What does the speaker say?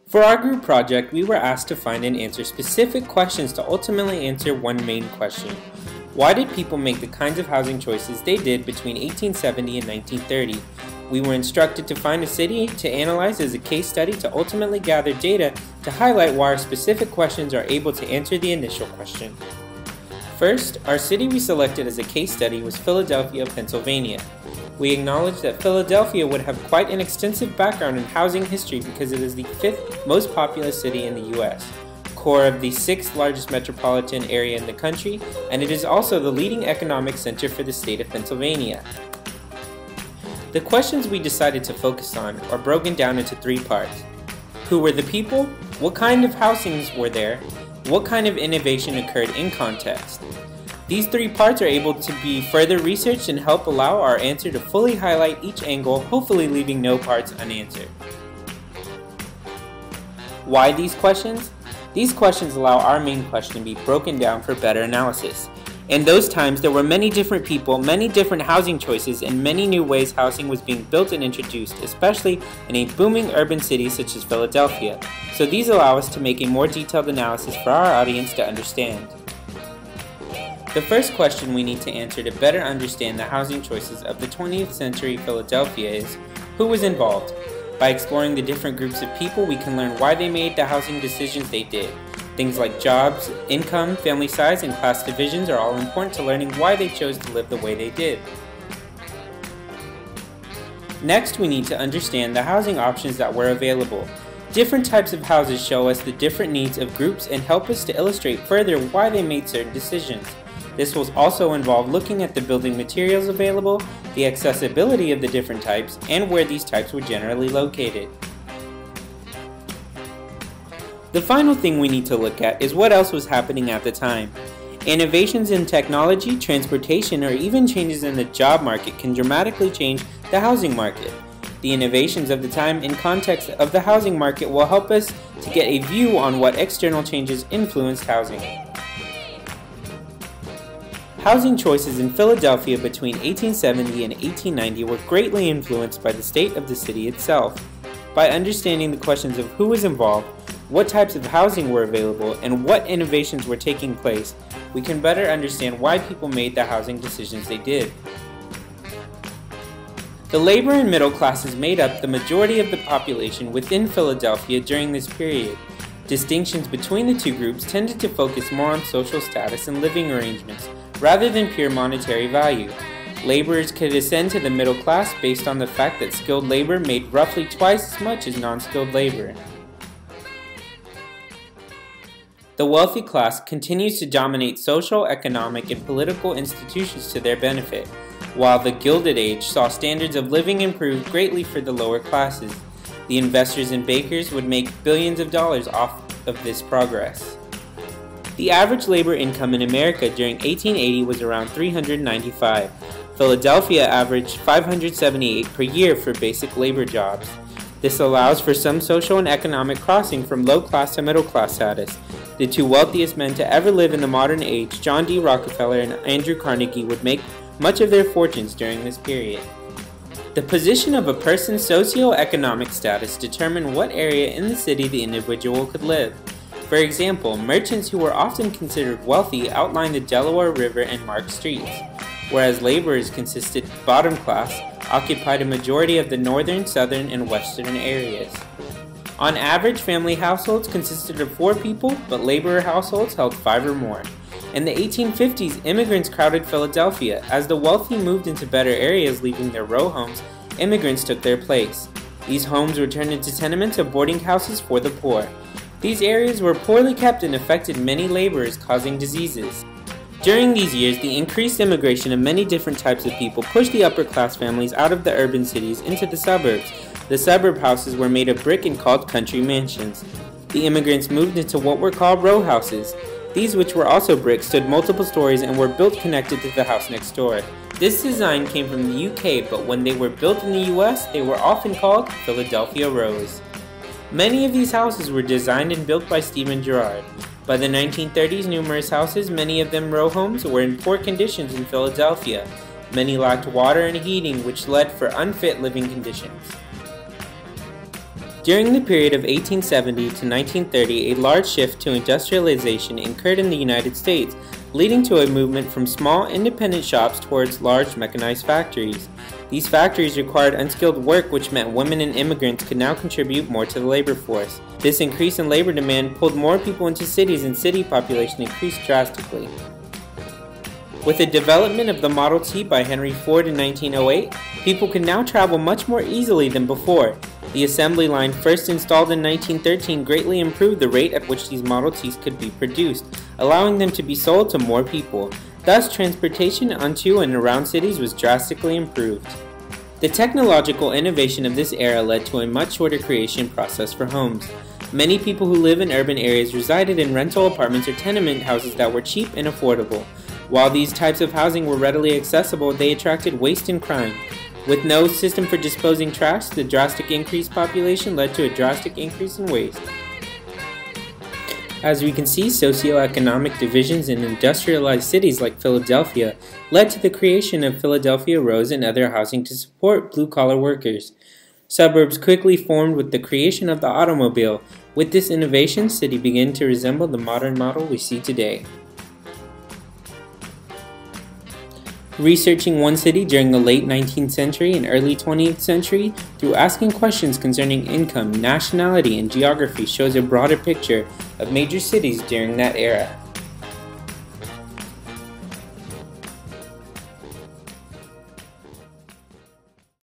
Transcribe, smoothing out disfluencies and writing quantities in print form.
For our group project, we were asked to find and answer specific questions to ultimately answer one main question. Why did people make the kinds of housing choices they did between 1870 and 1930? We were instructed to find a city to analyze as a case study to ultimately gather data to highlight why our specific questions are able to answer the initial question. First, our city we selected as a case study was Philadelphia, Pennsylvania. We acknowledge that Philadelphia would have quite an extensive background in housing history because it is the 5th most populous city in the US, core of the 6th largest metropolitan area in the country, and it is also the leading economic center for the state of Pennsylvania. The questions we decided to focus on are broken down into 3 parts. Who were the people? What kind of housings were there? What kind of innovation occurred in context? These 3 parts are able to be further researched and help allow our answer to fully highlight each angle, hopefully leaving no parts unanswered. Why these questions? These questions allow our main question to be broken down for better analysis. In those times, there were many different people, many different housing choices, and many new ways housing was being built and introduced, especially in a booming urban city such as Philadelphia. So these allow us to make a more detailed analysis for our audience to understand. The first question we need to answer to better understand the housing choices of the 20th century Philadelphia is, who was involved? By exploring the different groups of people, we can learn why they made the housing decisions they did. Things like jobs, income, family size, and class divisions are all important to learning why they chose to live the way they did. Next, we need to understand the housing options that were available. Different types of houses show us the different needs of groups and help us to illustrate further why they made certain decisions. This will also involve looking at the building materials available, the accessibility of the different types, and where these types were generally located. The final thing we need to look at is what else was happening at the time. Innovations in technology, transportation, or even changes in the job market can dramatically change the housing market. The innovations of the time in context of the housing market will help us to get a view on what external changes influenced housing. Housing choices in Philadelphia between 1870 and 1890 were greatly influenced by the state of the city itself. By understanding the questions of who was involved, what types of housing were available, and what innovations were taking place, we can better understand why people made the housing decisions they did. The labor and middle classes made up the majority of the population within Philadelphia during this period. Distinctions between the two groups tended to focus more on social status and living arrangements, rather than pure monetary value. Laborers could ascend to the middle class based on the fact that skilled labor made roughly twice as much as non-skilled labor. The wealthy class continues to dominate social, economic, and political institutions to their benefit, while the Gilded Age saw standards of living improve greatly for the lower classes. The investors and bakers would make billions of dollars off of this progress. The average labor income in America during 1880 was around $395. Philadelphia averaged $578 per year for basic labor jobs. This allows for some social and economic crossing from low class to middle class status. The 2 wealthiest men to ever live in the modern age, John D. Rockefeller and Andrew Carnegie, would make much of their fortunes during this period. The position of a person's socio-economic status determined what area in the city the individual could live. For example, merchants who were often considered wealthy outlined the Delaware River and Mark streets, whereas laborers consisted bottom class, occupied a majority of the northern, southern, and western areas. On average, family households consisted of 4 people, but laborer households held 5 or more. In the 1850s, immigrants crowded Philadelphia. As the wealthy moved into better areas, leaving their row homes, immigrants took their place. These homes were turned into tenements or boarding houses for the poor. These areas were poorly kept and affected many laborers, causing diseases. During these years, the increased immigration of many different types of people pushed the upper-class families out of the urban cities into the suburbs. The suburb houses were made of brick and called country mansions. The immigrants moved into what were called row houses. These, which were also brick, stood multiple stories and were built connected to the house next door. This design came from the UK, but when they were built in the US, they were often called Philadelphia rows. Many of these houses were designed and built by Stephen Girard. By the 1930s, numerous houses, many of them row homes, were in poor conditions in Philadelphia. Many lacked water and heating, which led for unfit living conditions. During the period of 1870 to 1930, a large shift to industrialization occurred in the United States, leading to a movement from small, independent shops towards large mechanized factories. These factories required unskilled work, which meant women and immigrants could now contribute more to the labor force. This increase in labor demand pulled more people into cities, and city population increased drastically. With the development of the Model T by Henry Ford in 1908, people could now travel much more easily than before. The assembly line, first installed in 1913, greatly improved the rate at which these Model Ts could be produced, allowing them to be sold to more people. Thus, transportation unto and around cities was drastically improved. The technological innovation of this era led to a much shorter creation process for homes. Many people who live in urban areas resided in rental apartments or tenement houses that were cheap and affordable. While these types of housing were readily accessible, they attracted waste and crime. With no system for disposing trash, the drastic increased population led to a drastic increase in waste. As we can see, socioeconomic divisions in industrialized cities like Philadelphia led to the creation of Philadelphia Rows and other housing to support blue-collar workers. Suburbs quickly formed with the creation of the automobile. With this innovation, the city began to resemble the modern model we see today. Researching one city during the late 19th century and early 20th century through asking questions concerning income, nationality, and geography shows a broader picture of major cities during that era.